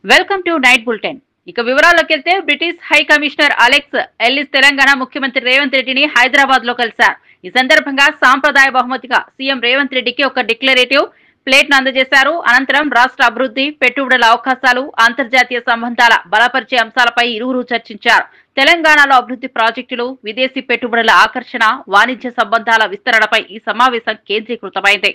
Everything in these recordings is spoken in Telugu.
Welcome to night bulletin. ఇక వివరాల్లోకి వెళ్తే British high commissioner Alex Ellis Telangana ముఖ్యమంత్రి రేవంత్ రెడ్డిని హైదరాబాద్ లో కలిశారు. ఈ సందర్భంగా సాంప్రదాయ బహుమతిగా సీఎం రేవంత్ రెడ్డికి ఒక డిక్లరేటివ్ ప్లేట్ ను అందజేశారు. అనంతరం రాష్ట్ర అభివృద్ధి, పెట్టుబడుల అవకాశాలు, అంతర్జాతీయ సంబంధాల బలపరిచే అంశాలపై ఇరువురు చర్చించారు. తెలంగాణలో అభివృద్ధి ప్రాజెక్టులు, విదేశీ పెట్టుబడుల ఆకర్షణ, వాణిజ్య సంబంధాల విస్తరణపై ఈ సమావేశం కేంద్రీకృతమైంది.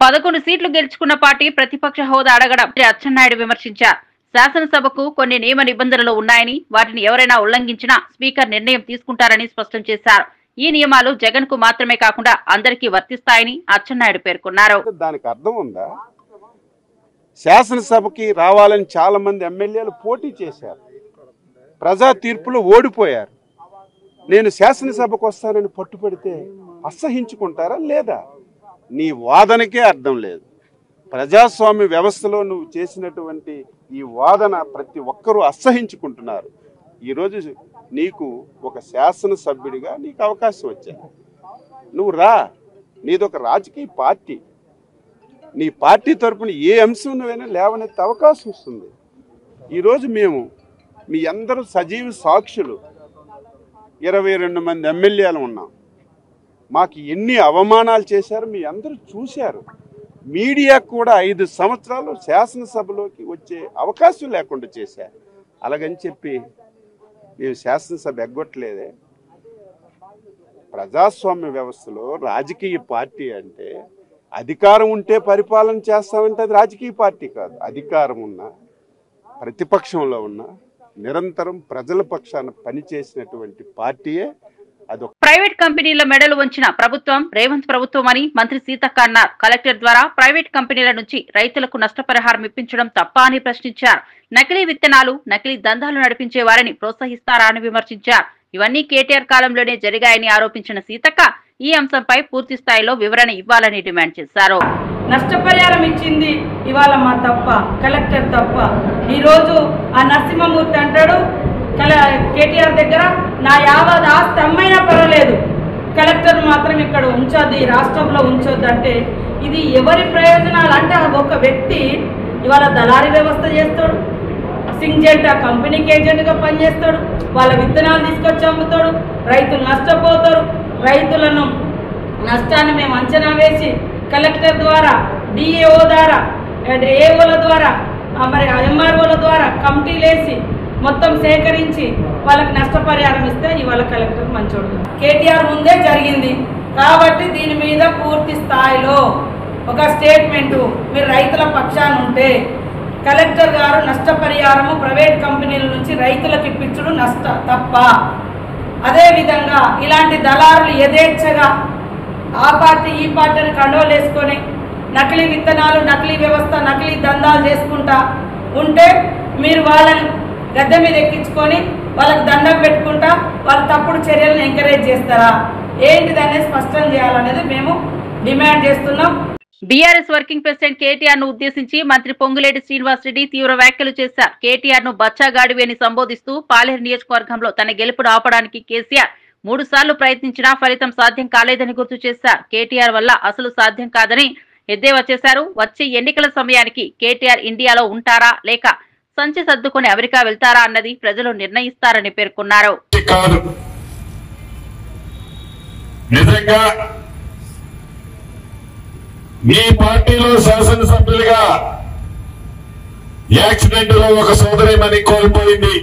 పదకొండు సీట్లు గెలుచుకున్న పార్టీ ప్రతిపక్ష హోదా అడగడం అచ్చెన్నాయుడు విమర్శించారు. శాసనసభకు కొన్ని నియమ నిబంధనలు ఉన్నాయని, వాటిని ఎవరైనా ఉల్లంఘించినా స్పీకర్ నిర్ణయం తీసుకుంటారని స్పష్టం చేశారు. ఈ నియమాలు జగన్ కు మాత్రమే కాకుండా అందరికీ వర్తిస్తాయని అచ్చెన్నాయుడు పేర్కొన్నారు. దానికి అర్థం ఉందా? శాసనసభకి రావాలని చాలా మంది ఎమ్మెల్యేలు పోటీ చేశారు, ప్రజా తీర్పులో ఓడిపోయారు. నేను శాసనసభకు వస్తానని పట్టుపడితే అసహించుకుంటారా లేదా? నీ వాదనకే అర్థం లేదు. ప్రజాస్వామ్య వ్యవస్థలో నువ్వు చేసినటువంటి ఈ వాదన ప్రతి ఒక్కరూ అసహించుకుంటున్నారు. ఈరోజు నీకు ఒక శాసనసభ్యుడిగా నీకు అవకాశం వచ్చింది, నువ్వు రా. నీదొక రాజకీయ పార్టీ, నీ పార్టీ తరఫున ఏ అంశం నువ్వైనా లేవనెత్తే అవకాశం వస్తుంది. ఈరోజు మేము మీ అందరూ సజీవ సాక్షులు, 22 మంది ఎమ్మెల్యేలు ఉన్నాం. మాకు ఎన్ని అవమానాలు చేశారు మీ అందరూ చూశారు. మీడియా కూడా 5 సంవత్సరాలు శాసనసభలోకి వచ్చే అవకాశం లేకుండా చేశారు. అలాగని చెప్పి మేము శాసనసభ ఎగ్గొట్టలేదే. ప్రజాస్వామ్య వ్యవస్థలో రాజకీయ పార్టీ అంటే అధికారం ఉంటే పరిపాలన చేస్తామంటే అది రాజకీయ పార్టీ కాదు. అధికారం ఉన్నా, ప్రతిపక్షంలో ఉన్నా, నిరంతరం ప్రజల పక్షాన పనిచేసినటువంటి పార్టీయే అదొక. ప్రైవేట్ కంపెనీల మెడలు వంచిన ప్రభుత్వం రేవంత్ ప్రభుత్వం అని మంత్రి సీతక్క అన్నారు. కలెక్టర్ ద్వారా ప్రైవేట్ కంపెనీల నుంచి రైతులకు నష్టపరిహారం ఇప్పించడం తప్ప అని ప్రశ్నించారు. నకిలీ విత్తనాలు, నకిలీ దందాలు నడిపించే వారిని ప్రోత్సహిస్తారా అని విమర్శించారు. ఇవన్నీ కేటీఆర్ కాలంలోనే జరిగాయని ఆరోపించిన సీతక్క ఈ అంశంపై పూర్తి స్థాయిలో వివరణ ఇవ్వాలని డిమాండ్ చేశారు. నష్టపరిహారం ఇచ్చింది ఇవాళ మా తప్ప, కలెక్టర్ తప్ప. ఈరోజు ఆ నరసింహమూర్తి అంటాడు కేటీఆర్ దగ్గర నా యావత్ ఆస్తి అమ్మైనా పర్వాలేదు, కలెక్టర్ మాత్రం ఇక్కడ ఉంచొద్దు, ఈ రాష్ట్రంలో ఉంచొద్దు అంటే ఇది ఎవరి ప్రయోజనాలు? అంటే ఒక వ్యక్తి ఇవాళ దళారీ వ్యవస్థ చేస్తాడు, సింజెంటా కంపెనీకి ఏజెంట్గా పనిచేస్తాడు, వాళ్ళ విత్తనాలు తీసుకొచ్చి అమ్ముతాడు, రైతులు నష్టపోతారు. రైతులను నష్టాన్ని మేము అంచనా వేసి కలెక్టర్ ద్వారా, డిఏఓ ద్వారా, ఏఓల ద్వారా, మరి ఎంఆర్ఓల ద్వారా కమిటీలు వేసి మొత్తం సేకరించి వాళ్ళకి నష్టపరిహారం ఇస్తే ఇవాళ కలెక్టర్ మంచోడు. కేటీఆర్ ముందే జరిగింది కాబట్టి దీని మీద పూర్తి స్థాయిలో ఒక స్టేట్మెంటు మీరు రైతుల పక్షాన ఉంటే కలెక్టర్ గారు నష్టపరిహారము ప్రైవేట్ కంపెనీల నుంచి రైతులకు ఇప్పించడం తప్ప. అదేవిధంగా ఇలాంటి దళారులు యథేచ్ఛగా ఆ పార్టీ ఈ పార్టీని కండోలు వేసుకొని నకిలీ విత్తనాలు, నకిలీ వ్యవస్థ, నకిలీ దందాలు చేసుకుంటా ఉంటే మీరు వాళ్ళని గద్దె మీద ఎక్కించుకొని వాళ్ళకి దండం పెట్టుకుంటా వాళ్ళ తప్పుడు చర్యలను ఎంకరేజ్ చేస్తారా ఏంటిది అనేది స్పష్టం చేయాలనేది మేము డిమాండ్ చేస్తున్నాం. బీఆర్ఎస్ వర్కింగ్ ప్రెసిడెంట్ కేటీఆర్ ను ఉద్దేశించి మంత్రి పొంగులేటి శ్రీనివాసరెడ్డి తీవ్ర వ్యాఖ్యలు చేశారు. కేటీఆర్ ను బచ్చాగాడివి అని సంబోధిస్తూ పాలేరు నియోజకవర్గంలో తన గెలుపును ఆపడానికి కేసీఆర్ 3 సార్లు ప్రయత్నించినా ఫలితం సాధ్యం కాలేదని గుర్తు చేశారు. కేటీఆర్ వల్ల అసలు సాధ్యం కాదని ఎద్దేవా చేశారు. వచ్చే ఎన్నికల సమయానికి కేటీఆర్ ఇండియాలో ఉంటారా లేక సంచి సర్దుకొని అమెరికా వెళ్తారా అన్నది ప్రజలు నిర్ణయిస్తారని పేర్కొన్నారు. నిజంగా మీ పార్టీలో శాసనసభ్యులుగా యాక్సిడెంట్ లో ఒక సోదరిమణి కోల్పోయింది.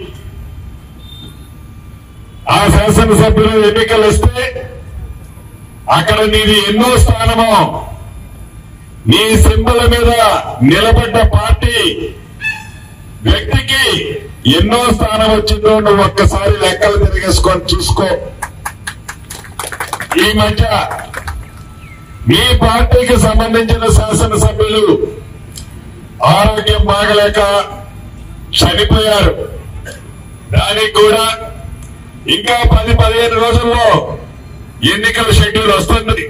ఆ శాసనసభ్యులు ఎన్నికలు వస్తే అక్కడ నీది ఎన్నో స్థానమో నీ సింబల్ మీద నిలబడ్డ పార్టీ వ్యక్తికి ఎన్నో స్థానం వచ్చిందో నువ్వు ఒక్కసారి లెక్కలు తిరిగేసుకొని చూసుకో. ఈ మధ్య మీ పార్టీకి సంబంధించిన శాసనసభ్యులు ఆరోగ్యం బాగలేక చనిపోయారు. దానికి కూడా ఇంకా 10-15 రోజుల్లో ఎన్నికల షెడ్యూల్ వస్తుంది.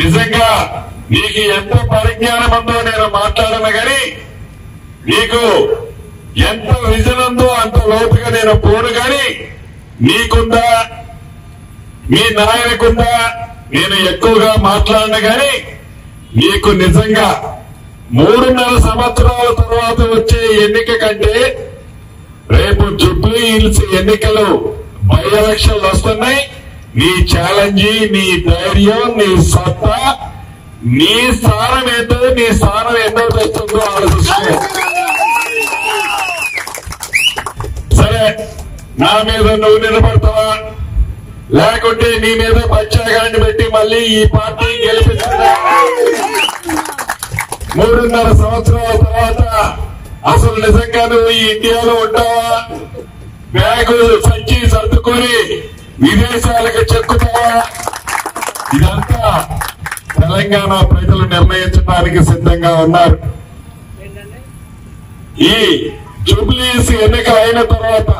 నిజంగా నీకు ఎంత పరిజ్ఞానం ఉందో నేను మాట్లాడను కానీ నీకు ఎంత విజన్ ఉందో అంత లోతుగా నేను పోను కానీ నీకుందా మీ నాయనకుందా నేను ఎక్కువగా మాట్లాడను కానీ నీకు నిజంగా 3.5 సంవత్సరాల తర్వాత వచ్చే ఎన్నిక కంటే రేపు జూబ్లీ హిల్స్ ఎన్నికలు బై ఎలక్షన్లు వస్తున్నాయి. నీ ఛాలెంజ్, నీ ధైర్యం, నీ సత్తా, నీ స్థానం ఏంటో, నీ స్థానం ఎన్నో తెస్తుందో ఆలోచిస్తే సరే నా మీద నువ్వు నిలబడతావా లేకుంటే నీ మీద బచ్చాగాన్ని పెట్టి మళ్ళీ ఈ పార్టీ గెలిపిస్తుందా? 3.5 సంవత్సరాల తర్వాత అసలు నిజంగా నువ్వు ఈ ఇండియాలో ఉంటావా? బ్యాగు సంచి సర్దుకొని విదేశాలకు చెక్కుతావా? ఇదంతా తెలంగాణ ప్రజలు నిర్ణయించడానికి సిద్ధంగా ఉన్నారు. ఈ జూబ్లీస్ ఎన్నికలు అయిన తర్వాత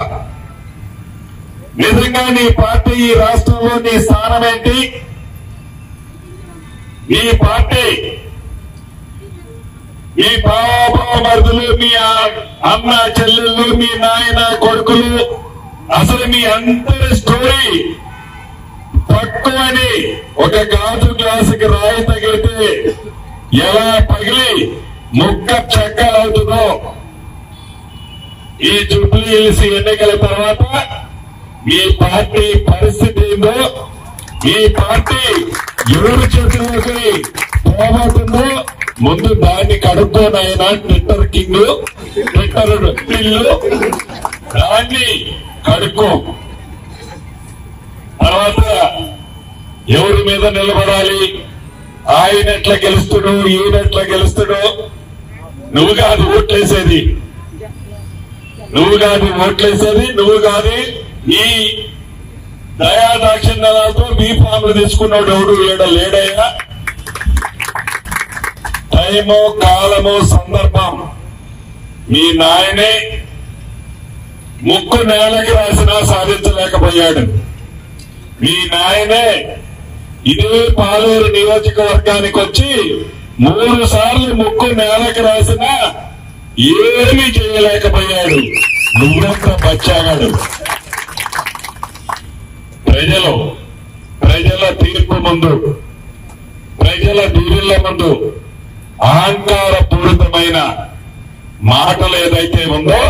నిజంగా నీ పార్టీ ఈ రాష్ట్రంలో నీ స్థానం ఏంటి? నీ పార్టీ మీ బావమరుదులు, మీ అన్న చెల్లెళ్ళు, మీ నాయన కొడుకులు, అసలు మీ అందరి స్టోరీ తక్కువని ఒక గాజు గ్లాసుకి రాయి తగిలితే ఎలా పగిలి ముక్క చెక్కలవుతుందో ఈ జూబ్లీ హిల్స్ ఎన్నికల తర్వాత మీ పార్టీ పరిస్థితి ఏందో, మీ పార్టీ ఎవరి చేతిలోకి పోబోతుందో ముందు దాన్ని కడుక్కోనైనా ట్విట్టర్ కింగ్, ట్విట్టర్ పిల్లు దాన్ని కడుక్కో. తర్వాత ఎవరి మీద నిలబడాలి, ఆయన ఎట్లా గెలుస్తుడు, ఈయనెట్లా గెలుస్తుడు, నువ్వు కాదు ఓట్లేసేది, నువ్వు కాదు ఈ దయాదాక్షిణ్యాలతో మీ ఫామ్లు తీసుకున్నాడు ఎవడు లేడయ్యా. టైము, కాలము, సందర్భం మీ నాయనే ముక్కు నేలకి రాసినా సాధించలేకపోయాడు. మీ నాయనే ఇదే పాలేరు నియోజకవర్గానికి వచ్చి 3 సార్లు ముక్కు నేలకి రాసినా ఏమీ చేయలేకపోయాడు. నువ్వంతా బచ్చాగాడు. ప్రజల తీర్పు ముందు, ప్రజల దీవుల ముందు అహంకారపూరితమైన మాటలు ఏదైతే ఉందో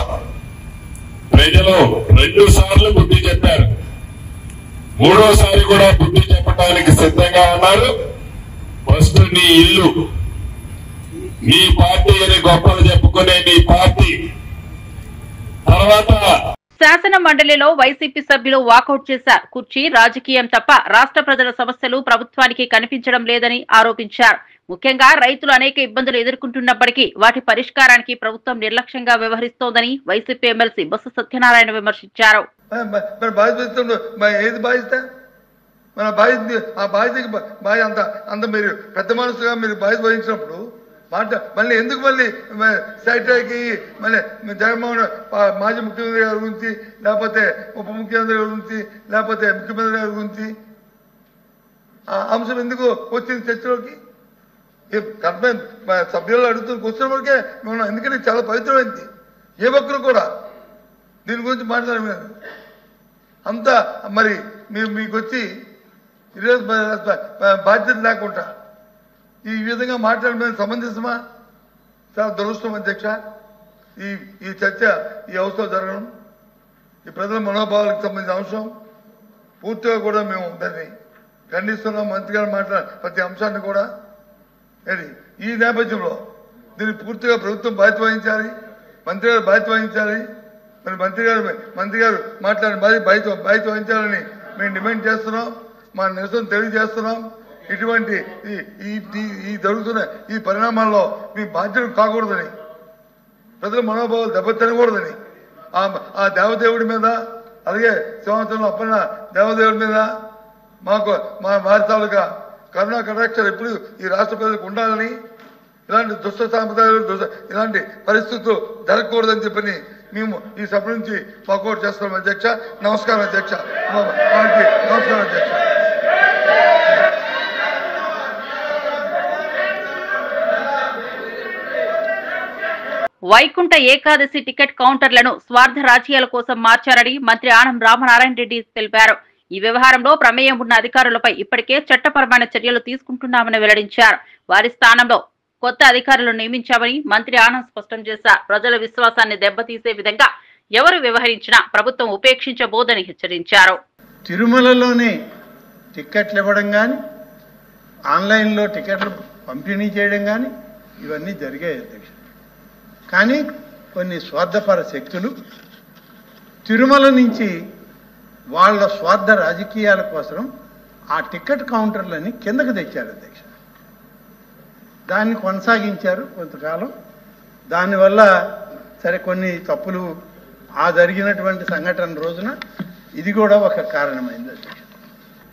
ప్రజలు 2 సార్లు బుద్ధి చెప్పారు. 3వసారి కూడా బుద్ధి చెప్పడానికి సిద్ధంగా ఉన్నారు. ఫస్ట్ నీ ఇల్లు, నీ పార్టీ అని గొప్పలు చెప్పుకునే నీ పార్టీ, తర్వాత శాసన మండలిలో వైసీపీ సభ్యులు వాకౌట్ చేశారు. కుర్చీ రాజకీయం తప్ప రాష్ట్ర ప్రజల సమస్యలు ప్రభుత్వానికి కనిపించడం లేదని ఆరోపించారు. ముఖ్యంగా రైతులు అనేక ఇబ్బందులు ఎదుర్కొంటున్నప్పటికీ వాటి పరిష్కారానికి ప్రభుత్వం నిర్లక్ష్యంగా వ్యవహరిస్తోందని వైసీపీ ఎమ్మెల్సీ బొత్స సత్యనారాయణ విమర్శించారు. మన బాధ్యత ఆ బాధ్యతకి అంత మీరు పెద్ద మనసుగా మీరు బాధ్యత వహించినప్పుడు మళ్ళీ ఎందుకు మళ్ళీ సెక్రటరీకి మళ్ళీ జగన్మోహన్ మాజీ ముఖ్యమంత్రి గారి గురించి లేకపోతే ఉప ముఖ్యమంత్రి గారి గురించి లేకపోతే ముఖ్యమంత్రి గారి గురించి ఆ అంశం ఎందుకు వచ్చింది చర్చలోకి? సభ్యులు అడుగుతున్న క్వశ్చన్ వరకే మనం, ఎందుకంటే చాలా పవిత్రమైంది. ఏ ఒక్కరు కూడా దీని గురించి మాట్లాడలేదు. అంతా మరి మీకు వచ్చి ఈరోజు బాధ్యత లేకుండా ఈ విధంగా మాట్లాడడం సమంజసమా? చాలా దురదృష్టం అధ్యక్ష. ఈ చర్చ ఈ అవసరం జరగడం, ఈ ప్రజల మనోభావాలకు సంబంధించిన అంశం పూర్తిగా కూడా మేము దాన్ని ఖండిస్తున్నాం. మంత్రి గారు మాట్లాడే ప్రతి అంశాన్ని కూడా. ఈ నేపథ్యంలో దీన్ని పూర్తిగా ప్రభుత్వం బాధ్యత వహించాలి, మంత్రి గారు బాధ్యత వహించాలి. మరి మంత్రి గారు మాట్లాడిన బాధ్యత వహించాలని మేము డిమాండ్ చేస్తున్నాం, మా నిరసన తెలియజేస్తున్నాం. ఇటువంటి ఈ జరుగుతున్న ఈ పరిణామాల్లో మీ బాధ్యత కాకూడదని, ప్రజల మనోభావాలు దెబ్బతినకూడదని ఆ దేవదేవుడి మీద, అలాగే సంవత్సరంలో అప్పన్న దేవదేవుడి మీద మాకు మా వారి తాలూకా కరుణా కటాక్షాలు ఎప్పుడు ఈ రాష్ట్ర ప్రజలకు ఉండాలని, ఇలాంటి దుష్ట సాంప్రదాయాలు ఇలాంటి పరిస్థితులు జరగకూడదని చెప్పని మేము ఈ సభ నుంచి వాకౌట్ చేస్తున్నాం అధ్యక్ష. నమస్కారం అధ్యక్ష. నమస్కారం అధ్యక్ష. వైకుంఠ ఏకాదశి టికెట్ కౌంటర్లను స్వార్థ రాజకీయాల కోసం మార్చారని మంత్రి ఆనం రామనారాయణ రెడ్డి తెలిపారు. ఈ వ్యవహారంలో ప్రమేయం ఉన్న అధికారులపై ఇప్పటికే చట్టపరమైన చర్యలు తీసుకుంటున్నామని వెల్లడించారు. వారి స్థానంలో కొత్త అధికారులను నియమించామని మంత్రి ఆనం స్పష్టం చేశారు. ప్రజల విశ్వాసాన్ని దెబ్బతీసే విధంగా ఎవరు వ్యవహరించినా ప్రభుత్వం ఉపేక్షించబోదని హెచ్చరించారు. తిరుమలలోనే టికెట్లు ఇవ్వడం కానీ, ఆన్లైన్లో టికెట్లు పంపిణీ చేయడం కానీ ఇవన్నీ జరిగాయి అధ్యక్ష. కానీ కొన్ని స్వార్థపర శక్తులు తిరుమల నుంచి వాళ్ళ స్వార్థ రాజకీయాల కోసం ఆ టికెట్ కౌంటర్లని కిందకు తెచ్చారు అధ్యక్ష. దాన్ని కొనసాగించారు కొంతకాలం. దానివల్ల సరే కొన్ని తప్పులు ఆ జరిగినటువంటి సంఘటన రోజున ఇది కూడా ఒక కారణమైంది అధ్యక్ష.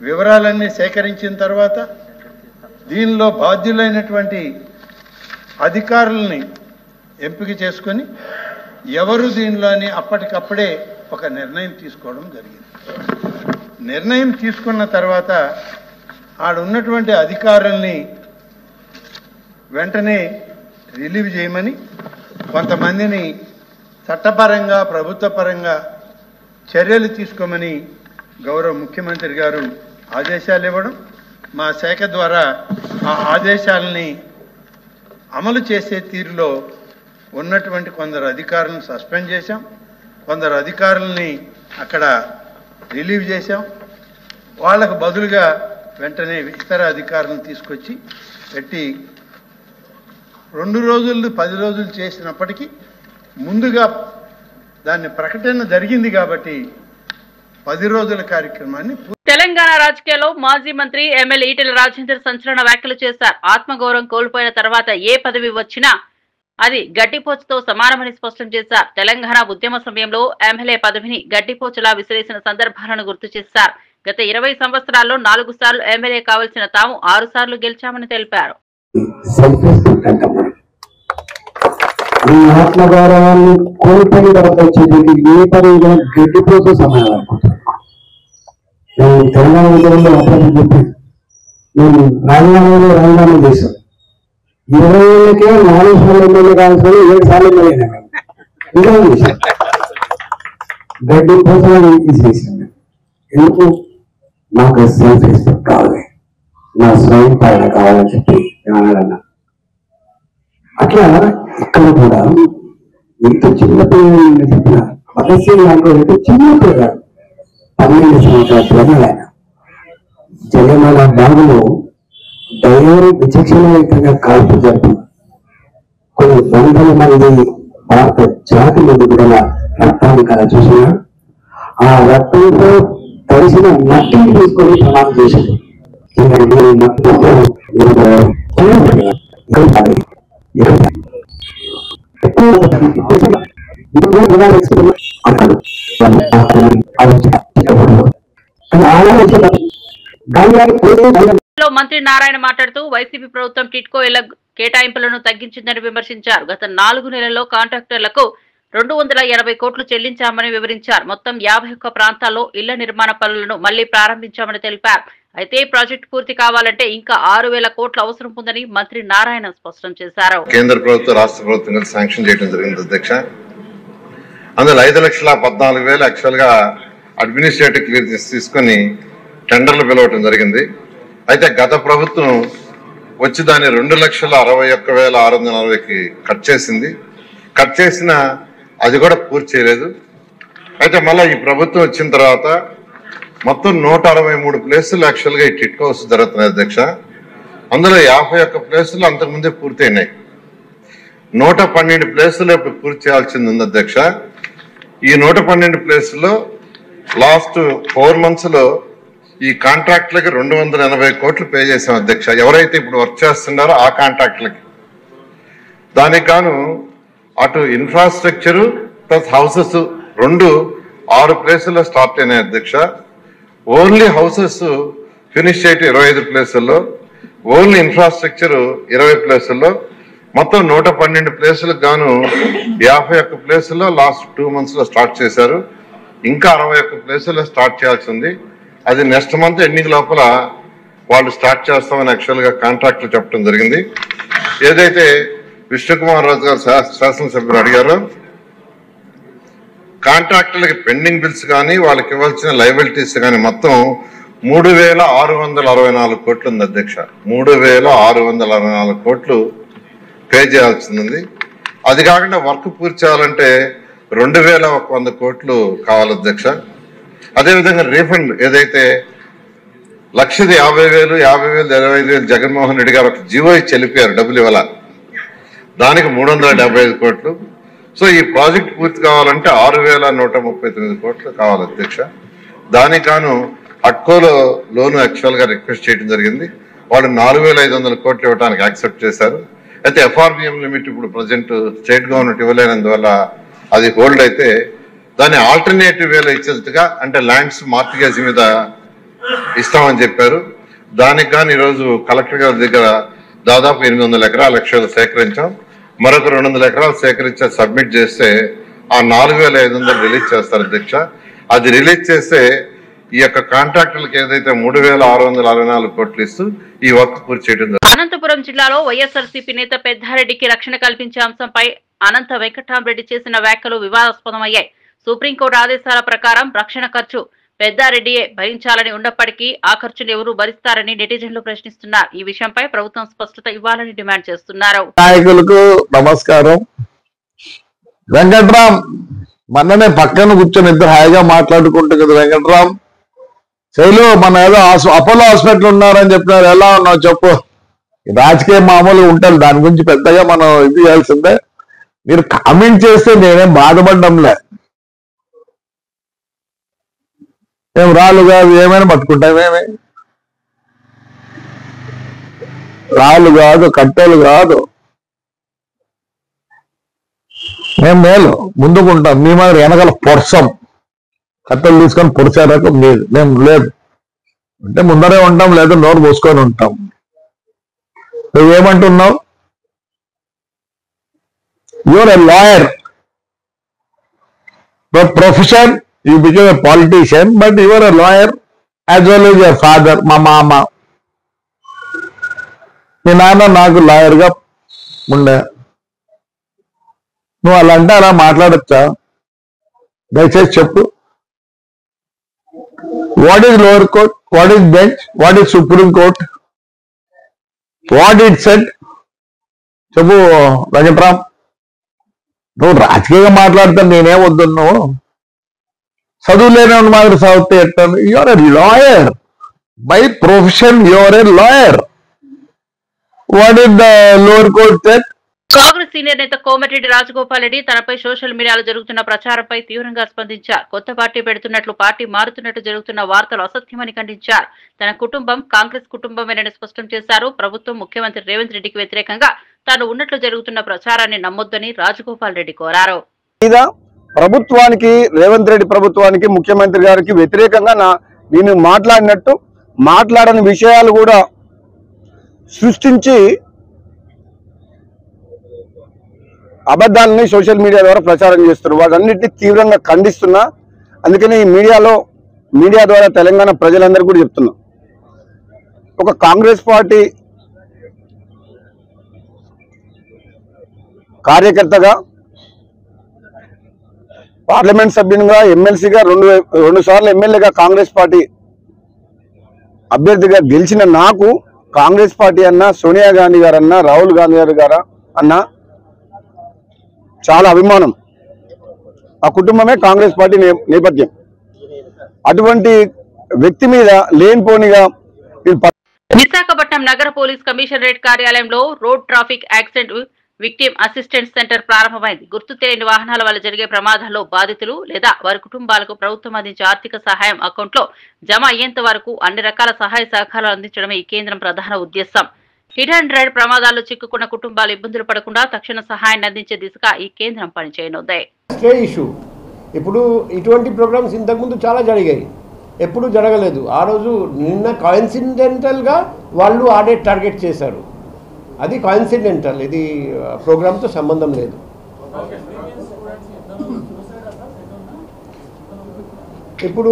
వివరాలన్నీ సేకరించిన తర్వాత దీనిలో బాధ్యులైనటువంటి అధికారుల్ని ఎంపిక చేసుకొని ఎవరు దీనిలోని అప్పటికప్పుడే ఒక నిర్ణయం తీసుకోవడం జరిగింది. నిర్ణయం తీసుకున్న తర్వాత ఆడున్నటువంటి అధికారుల్ని వెంటనే రిలీవ్ చేయమని, కొంతమందిని చట్టపరంగా ప్రభుత్వ పరంగా చర్యలు తీసుకోమని గౌరవ ముఖ్యమంత్రి గారు ఆదేశాలు ఇవ్వడం, మా శాఖ ద్వారా ఆ ఆదేశాలని అమలు చేసే తీరులో ఉన్నటువంటి కొందరు అధికారులను సస్పెండ్ చేశాం, కొందరు అధికారులని అక్కడ రిలీవ్ చేశాం. వాళ్ళకు బదులుగా వెంటనే ఇతర అధికారులను తీసుకొచ్చి పెట్టి 2 రోజులు 10 రోజులు చేసినప్పటికీ ముందుగా దాన్ని ప్రకటన జరిగింది కాబట్టి 10 రోజుల కార్యక్రమాన్ని. తెలంగాణ రాజకీయాల్లో మాజీ మంత్రి ఎమ్మెల్యే ఈటెల రాజేందర్ సంచలన వ్యాఖ్యలు చేశారు. ఆత్మగౌరవం కోల్పోయిన తర్వాత ఏ పదవి వచ్చినా అది గడ్డిపోచుతో సమానమని స్పష్టం చేశారు. తెలంగాణ ఉద్యమ సమయంలో ఎమ్మెల్యే పదవిని గడ్డిపోచులా విసిరేసిన సందర్భాలను గుర్తు చేశారు. గత 20 సంవత్సరాల్లో 4 సార్లు ఎమ్మెల్యే కావాల్సిన తాము 6 సార్లు గెలిచామని తెలిపారు. ఆత్మగౌరవాన్ని కోల్పోయిన తర్వాత వచ్చేటువంటి ఏ పదవి గడ్డిపోతూ సమానం అనుకుంటున్నాను. నేను తెలంగాణ ఉద్యమంలో అప్పుడు చెప్పి నేను రాజీనామా చేశాను. 20 ఏళ్ళకే 4 సార్లు ఎమ్మెల్యే కావాల్సిన 7 సార్లు ఎమ్మెల్యే ఇంకా చేశాను. గడ్డి పోసాలని చేశాను. ఎందుకు? నాకు సెల్ఫ్ రెస్పెక్ట్ కావాలి, నా స్వయం పాలన కావాలని చెప్పి అన్నాడన్నా. అట్లా ఇక్కడ కూడా ఇంత చిన్న పిల్లలు చెప్పిన భగత్ లాంటి అయితే చిన్న పిల్లగాడు 12 సంవత్సరాల పిల్లగాడు ఆయన. జయమాల బాగులో డైరీ విచక్షణరహితంగా కాల్పు జరిపి కొన్ని వందల మంది భారత జాతి మంది కూడా రక్తాన్ని కదా చూసినా ఆ రక్తంతో తడిసిన మట్టిని తీసుకొని ప్రమాణం చేశారు. మంత్రి నారాయణ మాట్లాడుతూ వైసీపీ ప్రభుత్వం టిట్కో ఇళ్ల కేటాయింపులను తగ్గించిందని విమర్శించారు. గత 4 నెలల్లో కాంట్రాక్టర్లకు 280 కోట్లు చెల్లించామని వివరించారు. మొత్తం 51 ప్రాంతాల్లో ఇళ్ల నిర్మాణ పనులను మళ్లీ ప్రారంభించామని తెలిపారు. అయితే ఈ ప్రాజెక్టు పూర్తి కావాలంటే ఇంకా 6,000 కోట్లు అవసరం ఉందని మంత్రి నారాయణ స్పష్టం చేశారు. కేంద్ర ప్రభుత్వం రాష్ట్ర ప్రభుత్వం శాంక్షన్ చేయడం జరిగింది అధ్యక్ష. అందులో 5,14,000 యాక్చువల్ గా అడ్మినిస్ట్రేటివ్ క్లియరెన్స్ తీసుకుని టెండర్లు పిలవటం జరిగింది. అయితే గత ప్రభుత్వం వచ్చి దాన్ని 2,61,640కి కట్ చేసింది. కట్ చేసిన అది కూడా పూర్తి చేయలేదు. అయితే మళ్ళీ ఈ ప్రభుత్వం వచ్చిన తర్వాత మొత్తం 163 ప్లేసులు యాక్చువల్ గా ఈ టిట్కో హౌస్ జరుగుతున్నాయి అధ్యక్ష. అందులో 51 ప్లేసులు అంతకుముందే పూర్తయినాయి. 112 ప్లేసులు ఇప్పుడు పూర్తి చేయాల్సింది ఉంది అధ్యక్ష. ఈ 112 ప్లేసుల్లో లాస్ట్ 4 months లో ఈ కాంట్రాక్టులకి 280 కోట్లు పే చేసాం అధ్యక్ష. ఎవరైతే ఇప్పుడు వర్క్ చేస్తున్నారో ఆ కాంట్రాక్టులకి. దానికి గాను అటు ఇన్ఫ్రాస్ట్రక్చరు ప్లస్ హౌసెస్ 6 ప్లేసుల్లో స్టార్ట్ అయినాయి అధ్యక్ష. ఓన్లీ హౌసెస్ ఫినిష్ చేయటం 25 ప్లేసుల్లో, ఓన్లీ ఇన్ఫ్రాస్ట్రక్చర్ 20 ప్లేసుల్లో, మొత్తం 112 ప్లేసులకు గాను 51 ప్లేసుల్లో లాస్ట్ 2 months లో స్టార్ట్ చేశారు. ఇంకా 61 ప్లేసుల్లో స్టార్ట్ చేయాల్సి ఉంది. అది నెక్స్ట్ మంత్ ఎండింగ్ లోపల వాళ్ళు స్టార్ట్ చేస్తామని యాక్చువల్ గా కాంట్రాక్టులు చెప్పడం జరిగింది. ఏదైతే విష్ణుకుమార్ రాజు గారు శాసనసభ్యులు అడిగారో కాంట్రాక్టులకి పెండింగ్ బిల్స్ కానీ వాళ్ళకి ఇవ్వాల్సిన లయబిలిటీస్ కానీ మొత్తం 3,664 కోట్లు ఉంది అధ్యక్ష. 3,664 కోట్లు పే చేయాల్సింది. అది కాకుండా వర్క్ పూర్తి చేయాలంటే 2,100 కోట్లు కావాలి అధ్యక్ష. అదేవిధంగా రీఫండ్ ఏదైతే 1,50,000, 50,000, 25,000 జగన్మోహన్ రెడ్డి గారు ఒక జీవో ఇచ్చి వెళ్ళిపోయారు, డబ్బులు ఇవ్వాల. దానికి 375 కోట్లు. సో ఈ ప్రాజెక్ట్ పూర్తి కావాలంటే 6,139 కోట్లు కావాలి అధ్యక్ష. దానికి గాను అట్కోలో లోను యాక్చువల్ గా రిక్వెస్ట్ చేయడం జరిగింది. వాళ్ళు 4,500 కోట్లు ఇవ్వడానికి యాక్సెప్ట్ చేశారు. అయితే FRBM లిమిట్ ఇప్పుడు ప్రజెంట్ స్టేట్ గవర్నమెంట్ ఇవ్వలేనందువల్ల అది హోల్డ్ అయితే దాన్ని ఆల్టర్నేటివ్ వేలో ఇచ్చేట్టుగా అంటే ల్యాండ్స్ మార్టిగేజ్ మీద ఇస్తామని చెప్పారు. దానికి కానీ ఈరోజు కలెక్టర్ గారి దగ్గర దాదాపు 800 ఎకరాల లక్షలు సేకరించాం. మరొక 200 ఎకరాలు సేకరించి సబ్మిట్ చేస్తే ఆ 4,500 రిలీజ్ చేస్తారు అధ్యక్ష. అది రిలీజ్ చేస్తే ఈ యొక్క కాంట్రాక్టర్లకు ఏదైతే 3,664 కోట్లు ఇస్తూ ఈ వర్క్ పూర్తి చేయడం. అనంతపురం జిల్లాలో వైఎస్ఆర్సీపీ నేత పెద్దారెడ్డికి రక్షణ కల్పించే అంశంపై అనంత వెంకటరామరెడ్డి చేసిన వ్యాఖ్యలు వివాదాస్పదమయ్యాయి. సుప్రీంకోర్టు ఆదేశాల ప్రకారం రక్షణ ఖర్చు పెద్దారెడ్డియే భరించాలని ఉన్నప్పటికీ ఆ ఖర్చును ఎవరు భరిస్తారని నెటిజన్లు ప్రశ్నిస్తున్నారు. ఈ విషయంపై ప్రభుత్వం స్పష్టత ఇవ్వాలని డిమాండ్ చేస్తున్నారు. నాయకులకు నమస్కారం. వెంకట్రామ్ మొన్ననే పక్కన కూర్చొని ఇద్దరు హాయిగా మాట్లాడుకుంటూ కదా, వెంకట్రామ్ శైలు మన ఏదో అపోలో హాస్పిటల్ ఉన్నారని చెప్పినారు, ఎలా ఉన్నావు చెప్పు. రాజకీయ మామూలుగా ఉంటుంది, దాని గురించి పెద్దగా మనం ఇది చేయాల్సిందే. మీరు కామెంట్ చేస్తే నేనేం బాధపడ్డంలే. మేము రాళ్ళు కాదు ఏమైనా పట్టుకుంటామేమి, రాళ్ళు కాదు కట్టెలు కాదు, మేము మేలు ముందుకుంటాం. మీ మాదిరి వెనకాల పొరసం కట్టెలు తీసుకొని పొడిచారాక మీరు మేము లేదు అంటే ముందరే ఉంటాం, లేదా నోరు మూసుకొని ఉంటాం. నువ్వేమంటున్నావు? You're a lawyer by profession, you become a politician, but you're a lawyer as well as your father. మా మామ మీ నాన్న నాకు లాయర్గా ఉండే. నువ్వు అలా అంటే అలా మాట్లాడచ్చా? దయచేసి చెప్పు. What is lower court, what is bench, what is supreme court, what it said చెప్పు వెంకట్రామ్. నువ్వు రాజకీయంగా మాట్లాడతాను, నేనే వద్దు. నువ్వు చదువు లేని మాదిరి చదివితే ఎట్టాను? You're a lawyer by profession, you're a lawyer. What is the lower court said? Congress senior నేత కోమటిరెడ్డి రాజగోపాల్ రెడ్డి తనపై సోషల్ మీడియాలో జరుగుతున్న ప్రచారంపై తీవ్రంగా స్పందించారు. కొత్త పార్టీ పెడుతున్నట్లు, పార్టీ మారుతున్నట్టు జరుగుతున్న వార్తలు అసత్యమని ఖండించారు. తన కుటుంబం కాంగ్రెస్ కుటుంబమేనని స్పష్టం చేశారు. ప్రభుత్వం ముఖ్యమంత్రి రేవంత్ రెడ్డికి వ్యతిరేకంగా తాను ఉన్నట్లు జరుగుతున్న ప్రచారాన్ని నమ్మొద్దని రాజగోపాల్ రెడ్డి కోరారు. ప్రభుత్వానికి, రేవంత్ రెడ్డి ప్రభుత్వానికి, ముఖ్యమంత్రి గారికి వ్యతిరేకంగా నేను మాట్లాడని విషయాలు కూడా సృష్టించి అబద్ధాలని సోషల్ మీడియా ద్వారా ప్రచారం చేస్తున్నారు. వాటన్నిటిని తీవ్రంగా ఖండిస్తున్నా. అందుకని ఈ మీడియా ద్వారా తెలంగాణ ప్రజలందరూ కూడా చెప్తున్నా, ఒక కాంగ్రెస్ పార్టీ కార్యకర్తగా, పార్లమెంట్ సభ్యునిగా, ఎమ్మెల్సీగా, రెండు సార్లు ఎమ్మెల్యేగా కాంగ్రెస్ పార్టీ అభ్యర్థిగా గెలిచిన నాకు కాంగ్రెస్ పార్టీ అన్నా, సోనియా గాంధీ గారన్నా, రాహుల్ గాంధీ గారు అన్నా చాలా అభిమానం. ఆ కుటుంబమే కాంగ్రెస్ పార్టీ నేపథ్యం. అటువంటి వ్యక్తి మీద లేనిపోనిగా విశాఖపట్నం నగర పోలీస్ కమిషనరేట్ కార్యాలయంలో road traffic accident victim assistance centre ప్రారంభమైంది. గుర్తు తెలియని వాహనాల వల్ల జరిగే ప్రమాదాల్లో బాధితులు లేదా వారి కుటుంబాలకు ప్రభుత్వం అందించే ఆర్థిక సహాయం అకౌంట్లో జమ అయ్యేంత వరకు అన్ని రకాల సహాయ సహకారాలు అందించడమే ఈ కేంద్రం ప్రధాన ఉద్దేశం. హిట్ అండ్ రైడ్ ప్రమాదాల్లో చిక్కుకున్న కుటుంబాలు ఇబ్బందులు పడకుండా తక్షణ సహాయాన్ని అందించే దిశగా ఈ కేంద్రం పనిచేయనుంది. ఇప్పుడు ఇటువంటి ప్రోగ్రామ్స్ ఇంతకుముందు చాలా జరిగాయి, ఎప్పుడు జరగలేదు. ఆ రోజు నిన్న కోయిన్సిడెంటల్గా వాళ్ళు ఆడిట్ టార్గెట్ చేశారు. అది కోయిన్సిడెంటల్, ఇది ప్రోగ్రామ్తో సంబంధం లేదు. ఇప్పుడు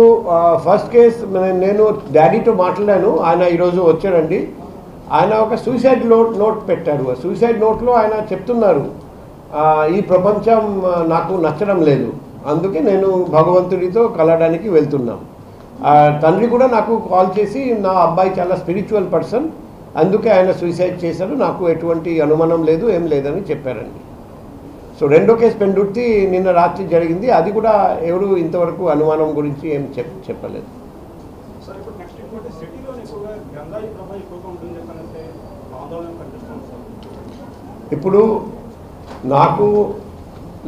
ఫస్ట్ కేసు నేను డాడీతో మాట్లాడాను. ఆయన ఈరోజు వచ్చాడండి. ఆయన ఒక సూసైడ్ నోట్ పెట్టారు. ఆ సూసైడ్ నోట్లో ఆయన చెప్తున్నారు, ఈ ప్రపంచం నాకు నచ్చడం లేదు, అందుకే నేను భగవంతుడితో కలవడానికి వెళ్తున్నాం. తండ్రి కూడా నాకు కాల్ చేసి, నా అబ్బాయి చాలా స్పిరిచువల్ పర్సన్, అందుకే ఆయన సూసైడ్ చేశారు, నాకు ఎటువంటి అనుమానం లేదు, ఏం లేదని చెప్పారండి. సో రెండో కేసు పెండుర్తి నిన్న రాత్రి జరిగింది. అది కూడా ఎవరు ఇంతవరకు అనుమానం గురించి ఏం చెప్పలేదు. ఇప్పుడు నాకు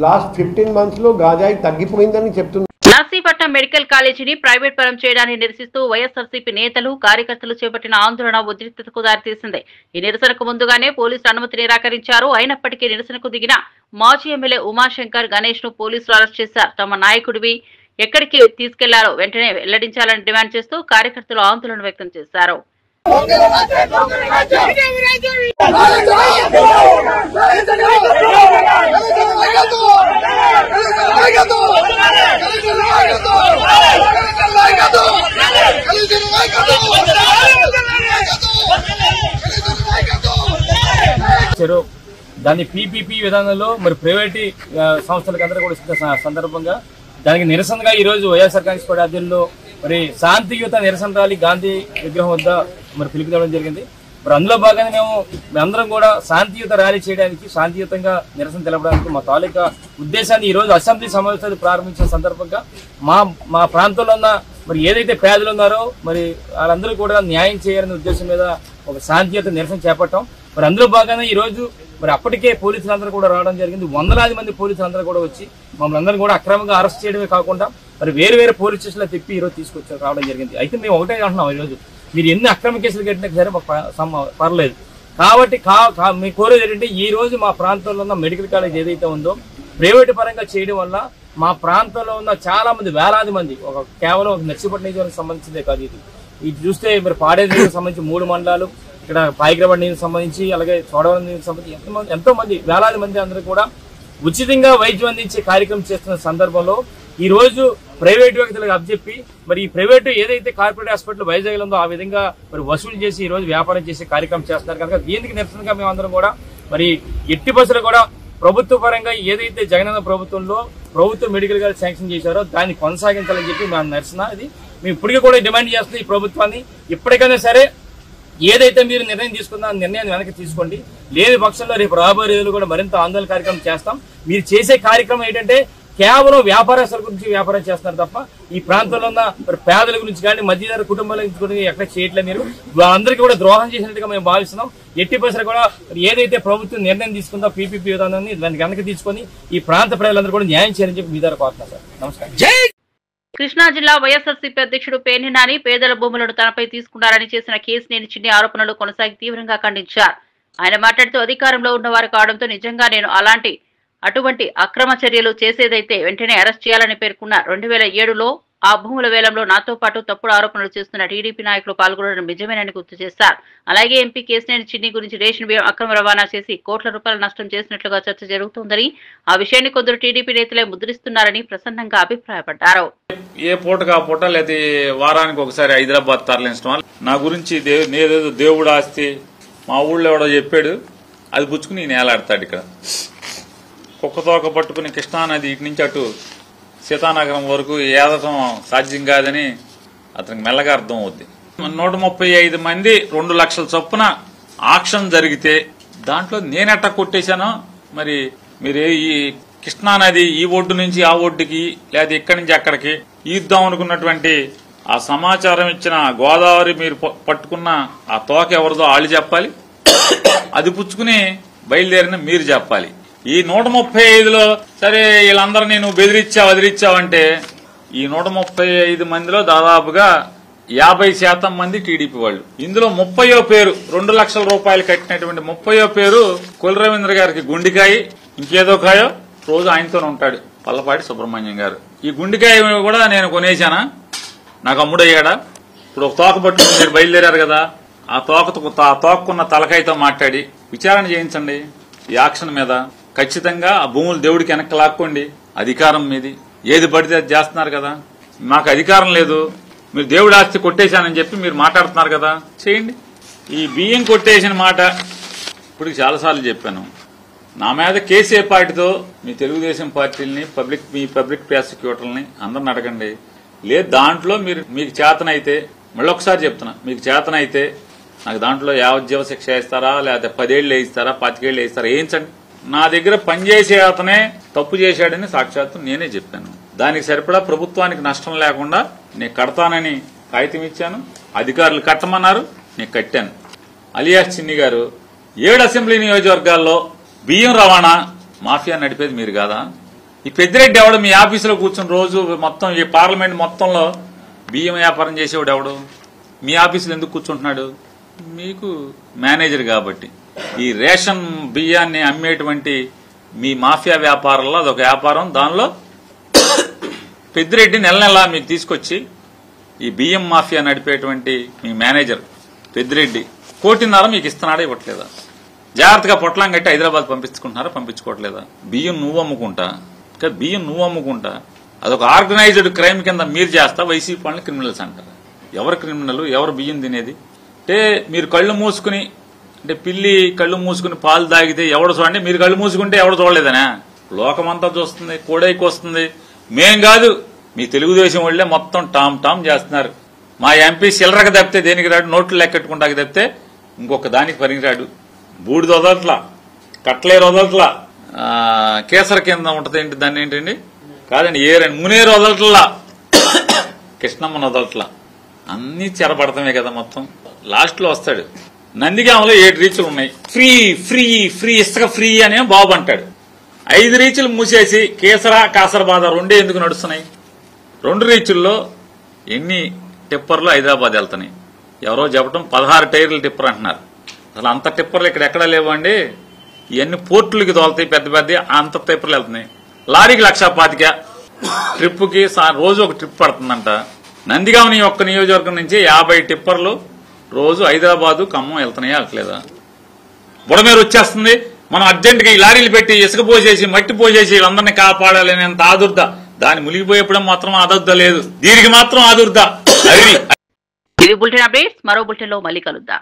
లాస్ట్ 15 monthsలో గాంజాయి తగ్గిపోయిందని చెప్తున్నారు. నర్సీపట్నం మెడికల్ కాలేజీని ప్రైవేట్ పరం చేయడాన్ని నిరసిస్తూ వైఎస్ఆర్సీపీ నేతలు, కార్యకర్తలు చేపట్టిన ఆందోళన ఉద్రిక్తతకు దారితీసింది. ఈ నిరసనకు ముందుగానే పోలీసులు అనుమతి నిరాకరించారు. అయినప్పటికీ నిరసనకు దిగిన మాజీ ఎమ్మెల్యే ఉమాశంకర్ గణేష్ ను పోలీసులు అరెస్ట్ చేశారు. తమ నాయకుడివి ఎక్కడికి తీసుకెళ్లారో వెంటనే వెల్లడించాలని డిమాండ్ చేస్తూ కార్యకర్తలు ఆందోళన వ్యక్తం చేశారు. దాన్ని పీపీపీ విధానంలో మరి ప్రైవేట్ సంస్థలకు అందరూ కూడా ఇస్తున్న సందర్భంగా దానికి నిరసనగా ఈ రోజు వైఎస్ఆర్ కాంగ్రెస్ పార్టీ ఆధ్వర్యంలో మరి శాంతియుత నిరసన ర్యాలీ గాంధీ విగ్రహం వద్ద మరి పిలుపునివ్వడం జరిగింది. మరి అందులో భాగంగా మేమందరం కూడా శాంతియుత ర్యాలీ చేయడానికి, శాంతియుతంగా నిరసన తెలపడానికి మా తాలూకా ఉద్దేశాన్ని ఈ రోజు అసెంబ్లీ సమావేశాలు ప్రారంభించిన సందర్భంగా మా ప్రాంతంలో ఉన్న మరి ఏదైతే పేదలు ఉన్నారో మరి వాళ్ళందరూ కూడా న్యాయం చేయాలనే ఉద్దేశం మీద ఒక శాంతియుత నిరసన చేపట్టాం. మరి అందులో భాగంగా ఈ రోజు మరి అప్పటికే పోలీసులందరూ కూడా రావడం జరిగింది. వందలాది మంది పోలీసులందరూ కూడా వచ్చి మమ్మల్ని అందరూ కూడా అక్రమంగా అరెస్ట్ చేయడమే కాకుండా మరి వేరే పోలీస్ స్టేషన్లో తిప్పి ఈరోజు తీసుకొచ్చి రావడం జరిగింది. అయితే మేము ఒకటే అంటున్నాం, ఈరోజు మీరు ఎన్ని అక్రమ కేసులు కట్టినా సరే మాకు పర్లేదు. కాబట్టి మీ కోరేది ఏంటంటే ఈ రోజు మా ప్రాంతంలో ఉన్న మెడికల్ కాలేజ్ ఏదైతే ఉందో ప్రైవేటు పరంగా చేయడం వల్ల మా ప్రాంతంలో ఉన్న చాలా మంది, వేలాది మంది, కేవలం నర్సీపట్నం నియోజకవర్గానికి సంబంధించిందే కాదు ఇది చూస్తే మరి పాడేరు సంబంధించి 3 మండలాలు, ఇక్కడ పాయిగ్రాబాద్ నీళ్ళకి సంబంధించి, అలాగే చోడవరం నీళ్ళకి సంబంధించి ఎంతో మంది, వేలాది మంది అందరూ కూడా ఉచితంగా వైద్యం అందించే కార్యక్రమం చేస్తున్న సందర్భంలో ఈ రోజు ప్రైవేట్ వ్యక్తులకు అప్పచెప్పి మరి ఈ ప్రైవేటు ఏదైతే కార్పొరేట్ హాస్పిటల్ వైజాగ్ ఉందో ఆ విధంగా మరి వసూలు చేసి ఈ రోజు వ్యాపారం చేసే కార్యక్రమం చేస్తున్నారు. కనుక దీనికి నిరసనగా మేమందరం కూడా మరి ఎట్టి బస్సులు కూడా ప్రభుత్వ పరంగా ఏదైతే జగనన్న ప్రభుత్వంలో ప్రభుత్వ మెడికల్ కాలేజ్ శాంక్షన్ చేశారో దాన్ని కొనసాగించాలని చెప్పి మేము నిరసన ఇది మేము ఇప్పటికీ కూడా డిమాండ్ చేస్తున్నాం. ఈ ప్రభుత్వాన్ని ఇప్పటికైనా సరే ఏదైతే మీరు నిర్ణయం తీసుకున్నా నిర్ణయాన్ని వెనక్కి తీసుకోండి. లేని పక్షంలో రేపు రాబోయే రోజులు కూడా మరింత ఆందోళన కార్యక్రమం చేస్తాం. మీరు చేసే కార్యక్రమం ఏంటంటే కేవలం వ్యాపారస్తుల గురించి వ్యాపారం చేస్తున్నారు తప్ప ఈ ప్రాంతంలో ఉన్న మరి పేదల గురించి కానీ మధ్యతర కుటుంబాల గురించి ఎక్కడ చేయట్లేదు. మీరు వాళ్ళందరికీ కూడా ద్రోహం చేసినట్టుగా మేము భావిస్తున్నాం. ఎట్టి పరిస్థితుల్లో కూడా ఏదైతే ప్రభుత్వం నిర్ణయం తీసుకుందో పీపీపీ విధానాన్ని దాన్ని వెనక్కి తీసుకొని ఈ ప్రాంత ప్రజలందరూ కూడా న్యాయం చేయాలని చెప్పి మీ ద్వారా కోరుతున్నాం సార్. నమస్కారం. కృష్ణా జిల్లా వైఎస్ఆర్సీపీ అధ్యక్షుడు పేర్ని నాని పేదల భూములను తనపై తీసుకున్నారని చేసిన కేసినేని చిన్ని ఆరోపణలు కొనసాగి తీవ్రంగా ఖండించారు. ఆయన మాట్లాడుతూ అధికారంలో ఉన్నవారు కావడంతో నిజంగా నేను అటువంటి అక్రమ చర్యలు చేసేదైతే వెంటనే అరెస్ట్ చేయాలని పేర్కొన్నారు. 2007లో ఆ భూముల వేలంలో నాతో పాటు తప్పుడు ఆరోపణలు చేస్తున్న టీడీపీ నాయకులు పాల్గొనడం నిజమేనని గుర్తు చేశారు. అలాగే ఎంపీ కేసినేని చిన్ని గురించి రేషన్ బియ్యం అక్రమ రవాణా చేసి కోట్ల రూపాయల నష్టం చేసినట్లుగా చర్చ జరుగుతోందని, ఆ విషయాన్ని కొందరు టీడీపీ నేతలే ముద్రిస్తున్నారని ప్రసన్నంగా అభిప్రాయపడ్డారు. ఏ పూటగా పూట లేదా వారానికి ఒకసారి హైదరాబాద్ తరలించడం, నా గురించి నేదేదో దేవుడు ఆస్తి మా ఊళ్ళో ఎవడో చెప్పాడు అది పుచ్చుకుని నేలాడతాడు. ఇక్కడ కుక్కతోక పట్టుకుని కృష్ణానది ఇటు నుంచి అటు సీతానగరం వరకు ఏదటం సాధ్యం కాదని అతనికి మెల్లగా అర్థం అవుద్ది. 135 మంది 2 లక్షల చొప్పున ఆక్షన్ జరిగితే దాంట్లో నేనెట్ట కొట్టేశానో మరి మీరు ఈ కృష్ణానది ఈ ఒడ్డు నుంచి ఆ ఒడ్డుకి లేదా ఇక్కడి నుంచి అక్కడికి ఈద్దాం అనుకున్నటువంటి ఆ సమాచారం ఇచ్చిన గోదావరి మీరు పట్టుకున్న ఆ తోక ఎవరిదో వాళ్ళు చెప్పాలి, అది పుచ్చుకుని బయలుదేరిన మీరు చెప్పాలి. ఈ 135లో సరే వీళ్ళందరూ నేను వదిలిచ్చావంటే ఈ 135 మందిలో దాదాపుగా 50% మంది టీడీపీ వాళ్ళు. ఇందులో 30వ పేరు 2 లక్షల రూపాయలు కట్టినటువంటి 30వ పేరు కొల్లు రవీంద్ర గారికి గుండికాయ, ఇంకేదో కాయో రోజు ఆయనతోనే ఉంటాడు పల్లపాటి సుబ్రహ్మణ్యం గారు. ఈ గుండికాయ కూడా నేను కొనేశానా, నాకు అమ్ముడయ్యాడా? ఇప్పుడు ఒక తోక పట్టుకుని మీరు బయలుదేరారు కదా, ఆ తోకకున్న తలకాయతో మాట్లాడి విచారణ చేయించండి ఈ యాక్షన్ మీద. ఖచ్చితంగా ఆ భూములు దేవుడికి వెనక్కి లాక్కోండి. అధికారం మీది, ఏది పడితే అది చేస్తున్నారు కదా. మాకు అధికారం లేదు, మీరు దేవుడి ఆస్తి కొట్టేశానని చెప్పి మీరు మాట్లాడుతున్నారు కదా, చేయండి. ఈ బియ్యం కొట్టేసిన మాట ఇప్పుడు చాలాసార్లు చెప్పాను. నా మీద కేసే పార్టీతో మీ తెలుగుదేశం పార్టీలని మీ పబ్లిక్ ప్రాసిక్యూటర్లని అందరిని అడగండి. లేదు దాంట్లో మీకు చేతనైతే, మళ్ళొకసారి చెప్తున్నా, మీకు చేతనైతే నాకు దాంట్లో యావజ్జీవ శిక్ష వేస్తారా, లేకపోతే 10 ఏళ్ళు వేయిస్తారా, 25 ఏళ్ళు వేయిస్తారా, వేయించండి. నా దగ్గర పనిచేసే అతనే తప్పు చేశాడని సాక్షాత్తు నేనే చెప్పాను. దానికి సరిపడా ప్రభుత్వానికి నష్టం లేకుండా నేను కడతానని కాగితం ఇచ్చాను. అధికారులు కట్టమన్నారు, నేను కట్టాను. అలియాస్ చిన్ని గారు 7 అసెంబ్లీ నియోజకవర్గాల్లో బియ్యం రవాణా మాఫియా నడిపేది మీరు కాదా? ఈ పెద్దిరెడ్డి ఎవడు మీ ఆఫీసులో కూర్చుని రోజు మొత్తం ఈ పార్లమెంట్ మొత్తంలో బియ్యం వ్యాపారం చేసేవాడు ఎవడు మీ ఆఫీసులో ఎందుకు కూర్చుంటున్నాడు? మీకు మేనేజర్ కాబట్టి. ఈ రేషన్ బియ్యాన్ని అమ్మేటువంటి మీ మాఫియా వ్యాపారంలో అదొక వ్యాపారం. దానిలో పెద్దిరెడ్డి నెల నెలా మీకు తీసుకొచ్చి ఈ బియ్యం మాఫియా నడిపేటువంటి మీ మేనేజర్ పెద్దిరెడ్డి 1.5 కోటి మీకు ఇస్తున్నాడా, ఇవ్వట్లేదా? జాగ్రత్తగా పొట్లం కట్టి హైదరాబాద్ పంపించుకుంటున్నారా, పంపించుకోవట్లేదా? బియ్యం నువ్వు అమ్ముకుంటా అదొక ఆర్గనైజ్డ్ క్రైమ్ కింద మీరు చేస్తా. వైసీపీ వాళ్ళని క్రిమినల్స్ అంటారు. ఎవరు క్రిమినల్, ఎవరు బియ్యం తినేది? అంటే మీరు కళ్ళు మూసుకుని, అంటే పిల్లి కళ్ళు మూసుకుని పాలు తాగితే ఎవడు చూడండి, మీరు కళ్ళు మూసుకుంటే ఎవడు చూడలేదనా? లోకమంతా చూస్తుంది, కోడైకి వస్తుంది. మేం కాదు, మీ తెలుగుదేశం వాళ్లే మొత్తం టామ్ చేస్తున్నారు. మా ఎంపీ చిల్లరక తప్పితే దేనికి రాడు, నోట్లు లెక్కెట్టుకుంటాకి తప్పితే ఇంకొక దానికి పనికిరాడు. బూడిద వదలట్లా, కట్లేరు వదలట్లా, కేసర కింద ఉంటది ఏంటి దాన్ని ఏంటండి కాదండి, ఏరండి మునేరు వదలట్లా, కృష్ణమ్మను వదలట్లా, అన్ని చెరపడతామే కదా. మొత్తం లాస్ట్ లో వస్తాడు. నందిగామలో 7 రీచ్లు ఉన్నాయి, ఫ్రీ ఇసుక ఫ్రీ అనే బాబు అంటాడు. 5 రీచ్లు మూసేసి కాసరబాద 2 ఎందుకు నడుస్తున్నాయి? 2 రీచుల్లో ఎన్ని టిప్పర్లు హైదరాబాద్ వెళ్తున్నాయి? ఎవరో చెప్పడం 16 టైర్ల టిప్పర్ అంటున్నారు. అసలు అంత టిప్పర్లు ఇక్కడ ఎక్కడా లేవండి. ఇవన్నీ పోర్టులకి తోలుతాయి, పెద్ద అంత టిప్పర్లు వెళ్తున్నాయి. లారీకి 1,25,000 ట్రిప్పుకి రోజు ఒక ట్రిప్ పడుతుందంట. నందిగామని ఒక్క నియోజకవర్గం నుంచి 50 టిప్పర్లు రోజు హైదరాబాదు ఖమ్మం వెళ్తున్నాయా, వెళ్ళట్లేదా? బుడమేరు వచ్చేస్తుంది, మనం అర్జెంటుగా ఈ లారీలు పెట్టి ఇసుక పోసేసి మట్టి పోసేసి వీళ్ళందరినీ కాపాడాలనేంత ఆదుర్ద. దాన్ని మునిగిపోయేప్పుడు మాత్రం ఆదుర్ద లేదు, దీనికి మాత్రం ఆదుర్ద. ఇది బులెటిన్ అప్డేట్స్. మరో బులెటిన్ లో మళ్ళీ కలుద్దాం.